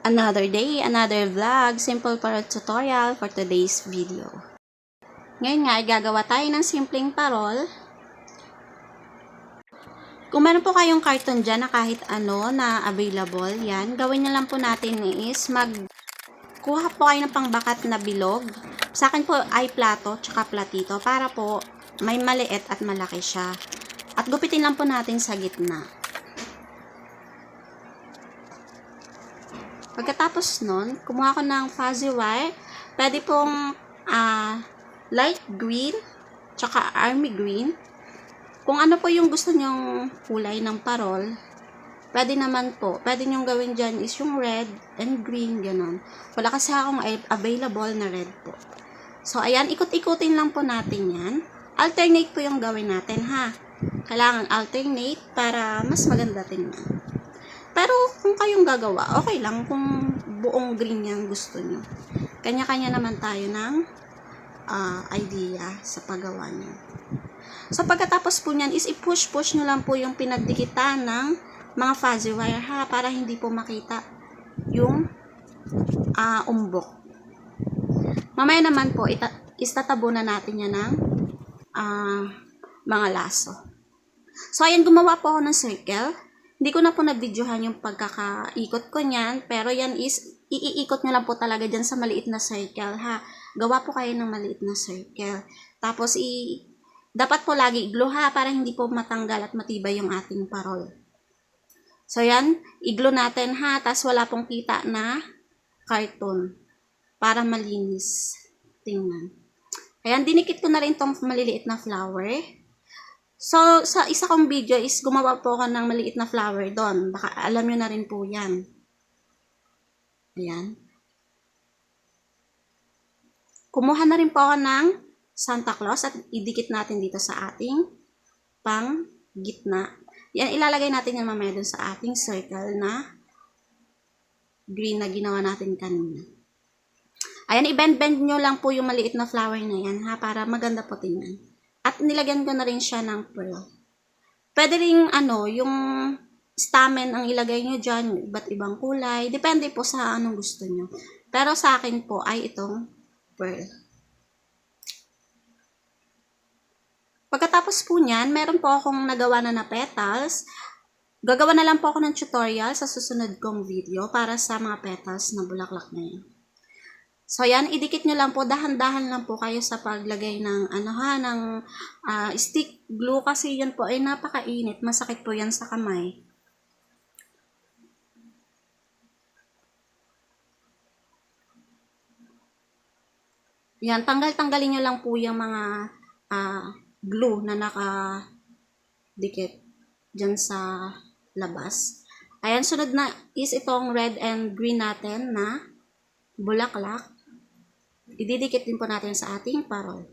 Another day, another vlog, simple parol tutorial for today's video. Ngayon nga, gagawa tayo ng simpleng parol. Kung meron po kayong carton dyan na kahit ano na available, yan, gawin nyo lang po natin is kuha po kayo ng pangbakat na bilog. Sa akin po ay plato, tsaka platito, para po may maliit at malaki siya. At gupitin lang po natin sa gitna. Pagkatapos nun, kumuha ko ng fuzzy wire. Pwede pong light green, tsaka army green. Kung ano po yung gusto nyong kulay ng parol, pwede naman po. Pwede nyong gawin dyan is yung red and green, ganon. Wala kasi akong available na red po. So, ayan, ikot-ikutin lang po natin yan. Alternate po yung gawin natin, ha. Kailangan alternate para mas maganda tingnan. Pero kung kayong gagawa, okay lang kung buong green yung gusto nyo. Kanya-kanya naman tayo ng idea sa paggawa nyo. So pagkatapos po nyan is i-push-push nyo lang po yung pinagdikitan ng mga fuzzy wire, ha, para hindi po makita yung umbok. Mamaya naman po, istatabunan natin yan ng mga laso. So ayan, gumawa po ako ng circle. Hindi ko na po na-videohan yung pagkakaikot ko niyan, pero yan is, iikot nyo lang po talaga dyan sa maliit na circle, ha. Gawa po kayo ng maliit na circle. Tapos, dapat po lagi i-glue, ha, para hindi po matanggal at matibay yung ating parol. So, yan, i-glue natin, ha, tapos wala pong kita na carton para malinis tingnan. Ayan, dinikit ko na rin tong maliliit na flower. So, sa isa kong video is gumawa po ako ng maliit na flower doon. Baka alam nyo na rin po yan. Ayan. Kumuha na rin po ako ng Santa Claus at idikit natin dito sa ating pang gitna. Yan, ilalagay natin yan mamaya doon sa ating circle na green na ginawa natin kanina. Ayan, i-bend-bend nyo lang po yung maliit na flower na yan, ha, para maganda po tingnan. At nilagyan ko na rin siya ng pearl. Pwede rin yung stamen ang ilagay nyo dyan, iba't ibang kulay. Depende po sa anong gusto nyo. Pero sa akin po ay itong pearl. Pagkatapos po nyan, meron po akong nagawa na petals. Gagawa na lang po ako ng tutorial sa susunod kong video para sa mga petals na bulaklak na yan. So, yan, idikit nyo lang po, dahan-dahan lang po kayo sa paglagay ng, stick glue kasi yan po ay napakainit. Masakit po yan sa kamay. Yan, tanggalin nyo lang po yung mga glue na nakadikit dyan sa labas. Ayan, sunod na is itong red and green natin na bulaklak. Ididikit din po natin sa ating parol.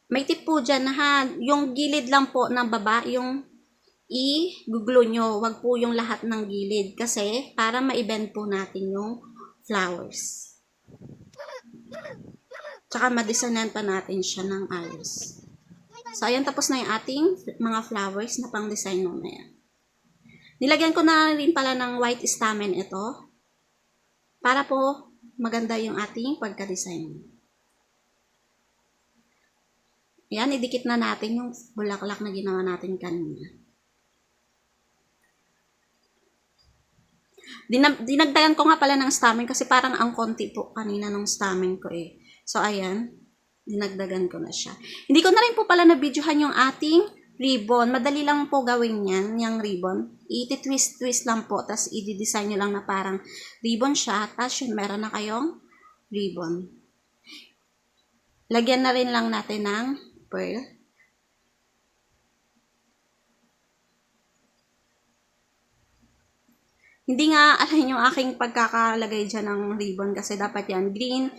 May tip po dyan na yung gilid lang po ng baba, yung i-glue nyo. Wag po yung lahat ng gilid kasi para ma-bend po natin yung flowers. Tsaka ma-designan pa natin siya ng ayos. So, ayan, tapos na yung ating mga flowers na pang-design na yan. Nilagyan ko na rin pala ng white stamen ito para po maganda yung ating pagka-design. Ayan, idikit na natin yung bulaklak na ginawa natin kanina. Dinagdagan ko nga pala ng stamen kasi parang ang konti po kanina ng stamen ko eh. So, ayan, dinagdagan ko na siya. Hindi ko na rin po pala na-videohan yung ating ribbon. Madali lang po gawin yan, yung ribbon. I-twist-twist lang po, tapos i-design nyo lang na parang ribbon siya, tapos yun, meron na kayong ribbon. Lagyan na rin lang natin ng pearl. Hindi nga alam yung aking pagkakalagay dyan ng ribbon kasi dapat yan green,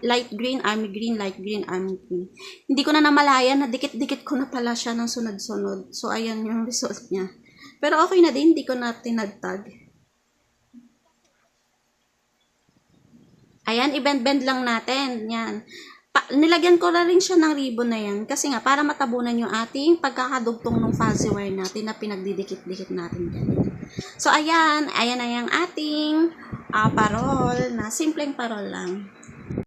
light green, army green, light green, army green. Hindi ko na namalayan na dikit-dikit ko na pala siya ng sunod-sunod. So, ayan yung result niya. Pero okay na din, hindi ko na tinagtag. Ayan, i-bend-bend lang natin. Yan. nilagyan ko na rin siya ng ribbon na yan kasi nga para matabunan yung ating pagkakadugtong ng fuzzy wire natin na pinagdidikit-dikit natin dyan. So, ayan na yung ating parol na simpleng parol lang.